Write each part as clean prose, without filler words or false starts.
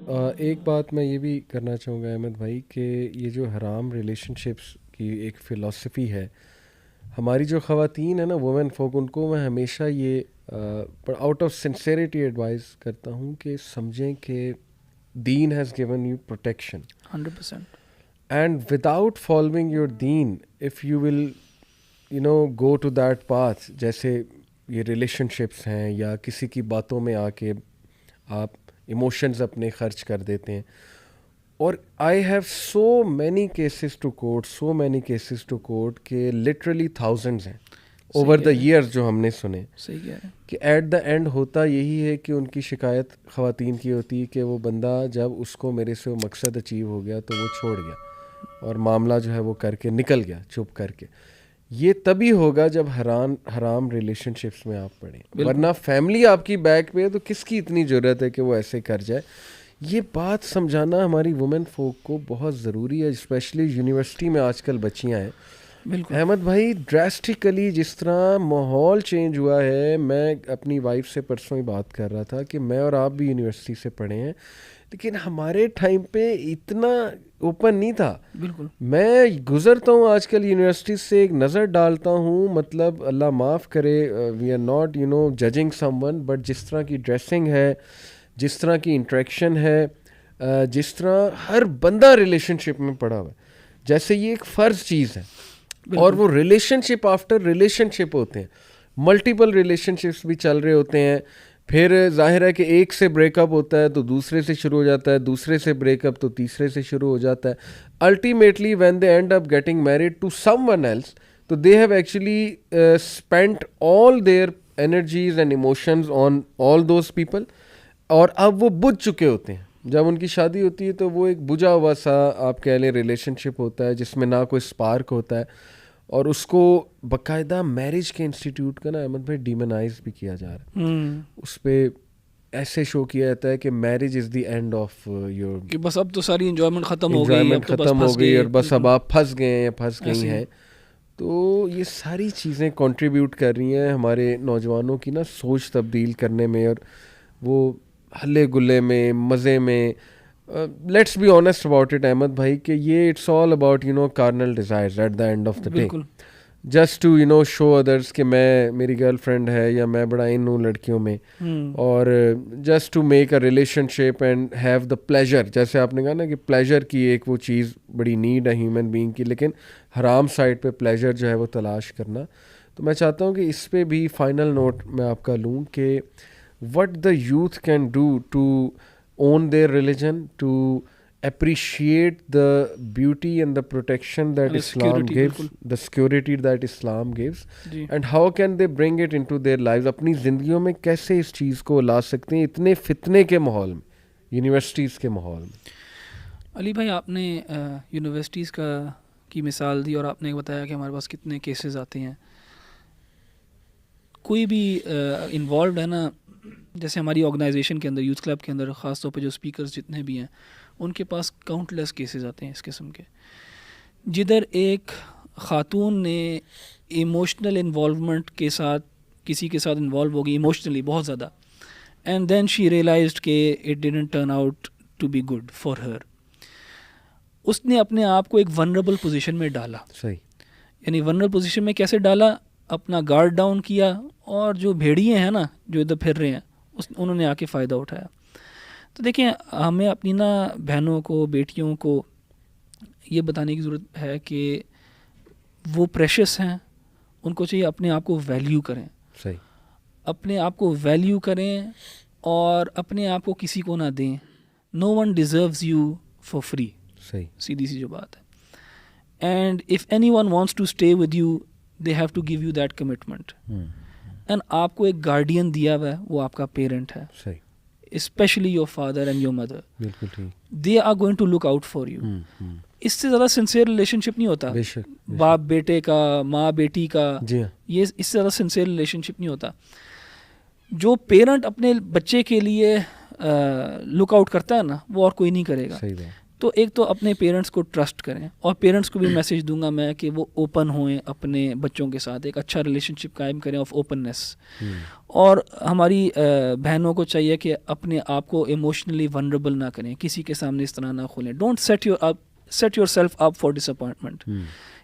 एक बात मैं ये भी करना चाहूँगा अहमद भाई कि ये जो हराम रिलेशनशिप्स की एक फ़िलॉसफ़ी है, हमारी जो ख़वातीन है ना, वुमेन folk, उनको मैं हमेशा ये पर आउट ऑफ सिंसेरिटी एडवाइस करता हूँ कि समझें कि दीन has given you protection 100%। And without following your दीन, if you will go to that path, जैसे ये रिलेशनशिप्स हैं या किसी की बातों में आके आप इमोशंस अपने खर्च कर देते हैं। और I have so many cases to court के लिटरली थाउजेंड्स हैं ओवर द ईयर्स जो हमने सुने। सही कह रहे हैं कि एट द एंड होता यही है कि उनकी शिकायत ख़वातीन की होती है कि वो बंदा जब उसको मेरे से वो मकसद अचीव हो गया तो वो छोड़ गया और मामला जो है वो करके निकल गया चुप करके। ये तभी होगा जब हराम रिलेशनशिप्स में आप पड़े, वरना फैमिली आपकी बैक पे है तो किसकी इतनी ज़रूरत है कि वो ऐसे कर जाए। ये बात समझाना हमारी वुमेन फोक को बहुत ज़रूरी है, स्पेशली यूनिवर्सिटी में आजकल बच्चियां हैं। अहमद भाई, ड्रास्टिकली जिस तरह माहौल चेंज हुआ है, मैं अपनी वाइफ से परसों ही बात कर रहा था कि मैं और आप भी यूनिवर्सिटी से पढ़े हैं, लेकिन हमारे टाइम पे इतना ओपन नहीं था। बिल्कुल। मैं गुज़रता हूँ आजकल यूनिवर्सिटी से, एक नज़र डालता हूँ, मतलब अल्लाह माफ़ करे, we are not judging someone, but जिस तरह की ड्रेसिंग है, जिस तरह की इंटरेक्शन है, जिस तरह हर बंदा रिलेशनशिप में पड़ा हुआ है, जैसे ये एक फ़र्ज चीज़ है। और वो रिलेशनशिप आफ्टर रिलेशनशिप होते हैं, मल्टीपल रिलेशनशिप्स भी चल रहे होते हैं। फिर जाहिर है कि एक से ब्रेकअप होता है तो दूसरे से शुरू हो जाता है, दूसरे से ब्रेकअप तो तीसरे से शुरू हो जाता है। Ultimately when they end up getting married to someone else, तो they have actually spent all their energies and emotions on all those people, और अब वो बुझ चुके होते हैं। जब उनकी शादी होती है तो वो एक बुझा हुआ सा आप कह लें रिलेशनशिप होता है जिसमें ना कोई स्पार्क होता है, और उसको बाकायदा मैरिज के इंस्टीट्यूट का ना अहमद भाई डिमोनाइज भी किया जा रहा है। उस पर ऐसे शो किया जाता है कि marriage is the end of your, कि बस अब तो सारी एंजॉयमेंट ख़त्म हो गई, एंजॉयमेंट ख़त्म हो गई और बस अब आप फंस गए हैं या फंस गई हैं। तो ये सारी चीज़ें कंट्रीब्यूट कर रही हैं हमारे नौजवानों की ना सोच तब्दील करने में, और वो हल्ले गुल्ले में, मज़े में। Let's be honest about it Ahmed भाई कि ये it's all about carnal desires at the end of the day, just to show others कि मैं, मेरी गर्लफ्रेंड है या मैं बड़ा इन हूँ लड़कियों में, और just to make a relationship and have the pleasure. जैसे आपने कहा ना कि प्लेजर की एक वो चीज़ बड़ी नीड है ह्यूमन बीइंग की, लेकिन हराम साइड पे प्लेजर जो है वो तलाश करना। तो मैं चाहता हूँ कि इस पे भी फाइनल नोट मैं आपका लूँ कि what the youth can do to own their religion, to appreciate the beauty and the protection that Islam gives, the security that Islam gives, and how can they bring it into their lives, अपनी ज़िंदगियों में कैसे इस चीज़ को ला सकते हैं इतने फितने के माहौल में, यूनिवर्सिटीज़ के माहौल में। अली भाई, आपने यूनिवर्सिटीज़ की मिसाल दी और आपने बताया कि हमारे पास कितने केसेस आते हैं। कोई भी इन्वॉल्व है ना, जैसे हमारी ऑर्गेनाइजेशन के अंदर, यूथ क्लब के अंदर ख़ास तौर पे जो स्पीकर्स जितने भी हैं, उनके पास काउंटलेस केसेस आते हैं इस किस्म के, जिधर एक ख़ातून ने इमोशनल इन्वॉल्वमेंट के साथ किसी के साथ इन्वॉल्व हो गई इमोशनली बहुत ज़्यादा, एंड देन शी रियलाइज्ड कि it didn't turn out to be good for her. उसने अपने आप को एक वनरेबल पोजीशन में डाला। सही। यानी वनरेबल पोजीशन में कैसे डाला? अपना गार्ड डाउन किया, और जो भेड़िए हैं ना जो इधर फिर रहे हैं, उन्होंने आके फ़ायदा उठाया। तो देखिए, हमें अपनी ना बहनों को, बेटियों को ये बताने की ज़रूरत है कि वो प्रेशियस हैं, उनको चाहिए अपने आप को वैल्यू करें। सही। अपने आप को वैल्यू करें और अपने आप को किसी को ना दें। No one deserves you for free. सही, सीधी सी जो बात है। And if any one wants to stay with you, they have to give you that commitment. And आपको एक गार्डियन दिया हुआ है, वो आपका पेरेंट है। सही। Specially your father and your mother. बिल्कुल ठीक। They are going to look out for you. इससे ज़्यादा सिंसियर रिलेशनशिप नहीं होता। बाप बेटे का, माँ बेटी का, ये इससे ज़्यादा सिंसियर रिलेशनशिप नहीं होता। जो पेरेंट अपने बच्चे के लिए लुक आउट करता है ना, वो और कोई नहीं करेगा। सही बात। तो एक तो अपने पेरेंट्स को ट्रस्ट करें, और पेरेंट्स को भी मैसेज दूंगा मैं कि वो ओपन होएं अपने बच्चों के साथ, एक अच्छा रिलेशनशिप कायम करें ऑफ ओपननेस। और हमारी बहनों को चाहिए कि अपने आप को इमोशनली वनरेबल ना करें, किसी के सामने इस तरह ना खोलें। Don't set yourself up for disappointment.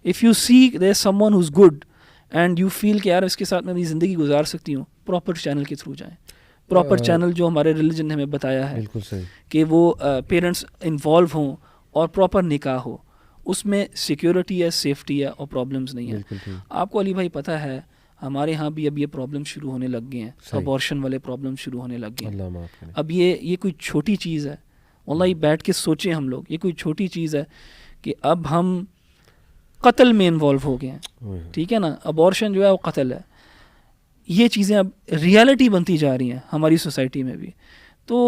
If you see there's someone who's good and you feel कि यार इसके साथ मैं अपनी ज़िंदगी गुजार सकती हूँ, प्रॉपर चैनल के थ्रू जाएं। प्रॉपर चैनल जो हमारे रिलीजन ने हमें बताया है कि वो पेरेंट्स इन्वॉल्व हों और प्रॉपर निकाह हो, उसमें सिक्योरिटी है, सेफ्टी है और प्रॉब्लम्स नहीं है। आपको अली भाई पता है हमारे यहाँ भी अब ये प्रॉब्लम शुरू होने लग गए हैं, अबॉर्शन वाले प्रॉब्लम शुरू होने लग गए हैं। अब ये कोई छोटी चीज़ है, वल्लाही बैठ के सोचें हम लोग, ये कोई छोटी चीज़ है कि अब हम कत्ल में इन्वॉल्व हो गए हैं, ठीक है ना। अबॉर्शन जो है वो कत्ल है, ये चीज़ें अब रियलिटी बनती जा रही हैं हमारी सोसाइटी में भी। तो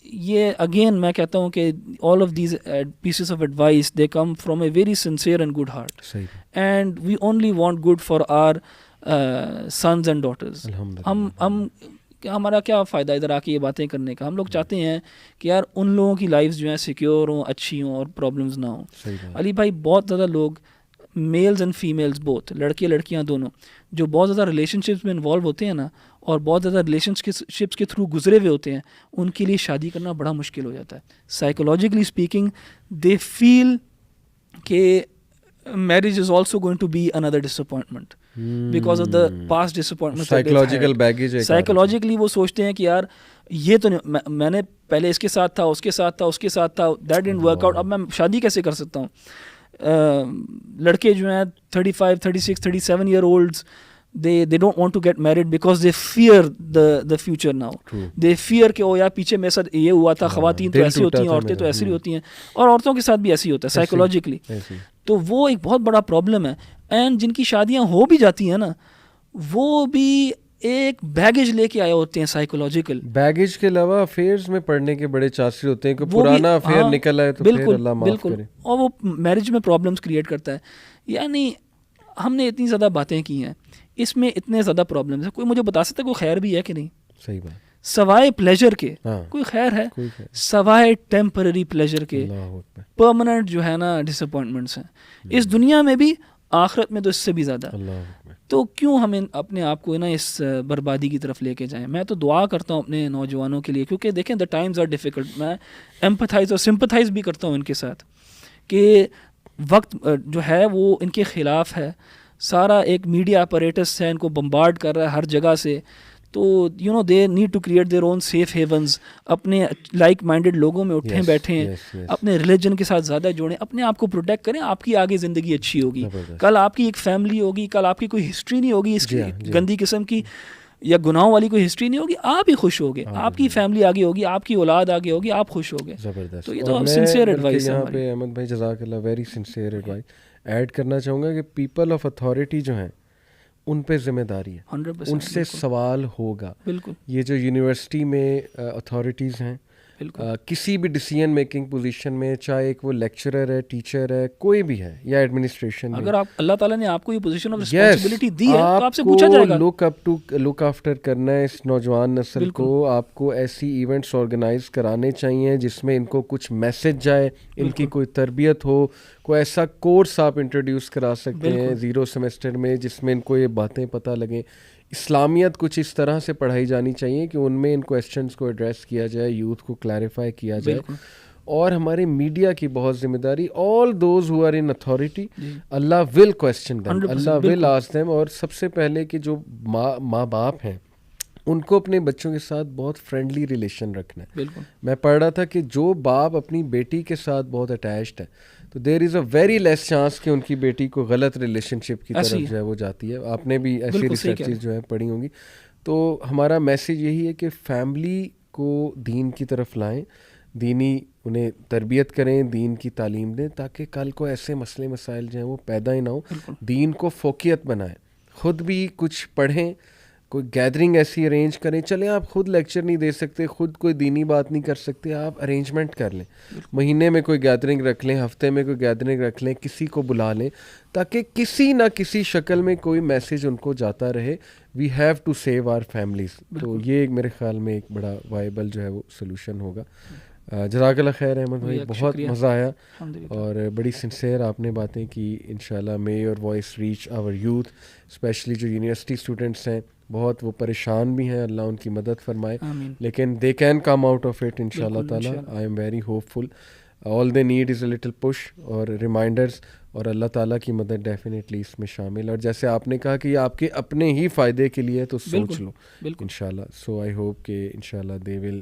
ये अगेन मैं कहता हूँ कि all of these pieces of advice they come from a very sincere and good heart, and we only want good for our sons and daughters. हम हमारा क्या फ़ायदा इधर आके ये बातें करने का। हम लोग चाहते हैं कि यार उन लोगों की लाइफ्स जो हैं सिक्योर हों, अच्छी हों और प्रॉब्लम्स ना हों। अली भाई बहुत ज़्यादा लोग, मेल्स एंड फीमेल्स बोथ, लड़के लड़कियां दोनों, जो बहुत ज़्यादा रिलेशनशिप्स में इन्वॉल्व होते हैं ना और बहुत ज़्यादा रिलेशनशिप्स के थ्रू गुजरे हुए होते हैं, उनके लिए शादी करना बड़ा मुश्किल हो जाता है। साइकोलॉजिकली स्पीकिंग दे फील कि marriage is also going to be another disappointment because of the past disappointment. Psychological baggage है। Psychologically वो सोचते हैं कि यार ये तो मैंने पहले इसके साथ था, उसके साथ था, उसके साथ था, that didn't work out, अब मैं शादी कैसे कर सकता हूँ। लड़के जो हैं 35, 36, 37 year olds, they don't want to get married because they fear the future now. They fear कि ओ यार पीछे मेरे साथ ये हुआ था, ख़वातीन तो ऐसी होती हैं, औरतें तो ऐसी होती हैं, और औरतों के साथ भी ऐसी होता है साइकोलॉजिकली। तो वो एक बहुत बड़ा प्रॉब्लम है। एंड जिनकी शादियां हो भी जाती हैं ना, वो भी एक बैगेज लेके आए होते हैं, साइकोलॉजिकल बैगेज के अलावा अफेयर्स में पढ़ने के बड़े चांसेस होते हैं कि पुराना अफेयर निकल आए तो फिर अल्लाह माफ करे, और वो मैरिज में प्रॉब्लम्स क्रिएट करता है। यानी हमने इतनी ज़्यादा बातें की हैं, इसमें इतने ज़्यादा प्रॉब्लम्स हैं, कोई मुझे बता सकता है कोई खैर भी है कि नहीं? सही बात। सवाए प्लेजर के कोई खैर है? सवाए टेम्पररी प्लेजर के परमानेंट जो है ना डिसअपॉइंटमेंट्स हैं, इस दुनिया में भी, आखिरत में तो इससे भी ज़्यादा। तो क्यों हमें अपने आप को ना इस बर्बादी की तरफ लेके जाएं? मैं तो दुआ करता हूँ अपने नौजवानों के लिए, क्योंकि देखें द टाइम्स आर डिफ़िकल्ट। मैं एम्पथाइज और सिंपथाइज भी करता हूँ इनके साथ कि वक्त जो है वो इनके ख़िलाफ़ है। सारा एक मीडिया अपरेटस है, इनको बम्बार्ड कर रहा है हर जगह से। तो you know they need to create their own safe havens, अपने लाइक माइंडेड लोगों में उठें बैठें, अपने रिलीजन के साथ ज़्यादा जोड़ें, अपने आप को प्रोटेक्ट करें। आपकी आगे ज़िंदगी अच्छी होगी, कल आपकी एक फैमिली होगी, कल आपकी कोई हिस्ट्री नहीं होगी इसकी गंदी किस्म की या गुनाहों वाली कोई हिस्ट्री नहीं होगी, आप ही खुश होगे, आपकी फैमिली आगे होगी, आपकी औलाद आगे होगी, आप खुश होगे। तो ये तो सिंसियर एडवाइस है यहाँ पे। अहमद भाई जज़ाकल्लाह, वेरी सिंसियर एडवाइस। ऐड करना चाहूँगा कि पीपल ऑफ अथॉरिटी जो हैं उन पे जिम्मेदारी है, 100%, उनसे सवाल होगा। बिल्कुल। ये जो यूनिवर्सिटी में अथॉरिटीज़ हैं, किसी भी डिसीजन मेकिंग पोजीशन में, चाहे एक वो लेक्चरर है, टीचर है, कोई भी है, या एडमिनिस्ट्रेशन में, अगर आप अल्लाह ताला ने आपको ये पोजीशन ऑफ रिस्पांसिबिलिटी दी है तो आपसे पूछा जाएगा। लुक आफ्टर करना है इस नौजवान नस्ल को। आपको ऐसी इवेंट्स ऑर्गेनाइज कराने चाहिए जिसमें इनको कुछ मैसेज जाए, इनकी कोई तरबियत हो। कोई ऐसा कोर्स आप इंट्रोड्यूस करा सकते हैं 0 सेमेस्टर में जिसमें इनको ये बातें पता लगें। इस्लामियत कुछ इस तरह से पढ़ाई जानी चाहिए कि उनमें इन क्वेश्चंस को एड्रेस किया जाए, यूथ को क्लैरिफाई किया जाए। और हमारे मीडिया की बहुत जिम्मेदारी, all those who are in authority, अल्लाह विल क्वेश्चन देम, अल्लाह विल आस्क देम। और सबसे पहले कि जो माँ बाप हैं उनको अपने बच्चों के साथ बहुत फ्रेंडली रिलेशन रखना है। मैं पढ़ रहा था कि जो बाप अपनी बेटी के साथ बहुत अटैच्ड है तो there is a very less chance कि उनकी बेटी को गलत रिलेशनशिप की तरफ जो है वो जाती है। आपने भी ऐसी रिसर्चेस जो है पढ़ी होंगी। तो हमारा मैसेज यही है कि फैमिली को दीन की तरफ लाएं, दीनी उन्हें तरबियत करें, दीन की तालीम दें, ताकि कल को ऐसे मसले मसाइल जो हैं वो पैदा ही ना हो। दीन को फोकियत बनाएं, ख़ुद भी कुछ पढ़ें, कोई गैदरिंग ऐसी अरेंज करें। चले आप खुद लेक्चर नहीं दे सकते, खुद कोई दीनी बात नहीं कर सकते, आप अरेंजमेंट कर लें, महीने में कोई गैदरिंग रख लें, हफ्ते में कोई गैदरिंग रख लें, किसी को बुला लें ताकि किसी ना किसी शक्ल में कोई मैसेज उनको जाता रहे। We have to save our families. तो ये एक मेरे ख्याल में एक बड़ा वायबल जो है वो सोल्यूशन होगा। जज़ाकल्लाह खैर अहमद भाई, बहुत शुक्रिया। मज़ा आया अल्हम्दुलिल्लाह। और बड़ी सिंसेयर आपने बातें की। इंशाल्लाह may your voice reach our youth, specially जो यूनिवर्सिटी स्टूडेंट्स हैं, बहुत वो परेशान भी हैं, अल्लाह उनकी मदद फरमाए, आमीन। लेकिन they can come out of it इंशाल्लाह बिल्कुल, ताला। इंशाल्लाह। I am very hopeful. All they need is a little push और रिमाइंडर्स, और अल्लाह ताला की मदद डेफिनेटली इसमें शामिल है। और जैसे आपने कहा कि ये आपके अपने ही फ़ायदे के लिए है, तो सोच बिल्कुल, लो बिल्कुल। इंशाल्लाह। सो आई होप कि इंशाल्लाह they will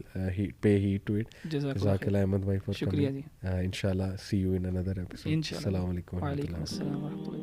pay heed to it. जज़ाकल्लाह खैर। जज़ाकल्लाह अहमद भाई फॉर शुक्रिया कमिंग। जी। इंशाल्लाह सी यू इन अनदर एपिसोड। इंशाल्लाह जी। अस्सलाम वालेकुम वालेकुम वरहमतुल्लाह। अस्सलाम व रहमतुल्लाह।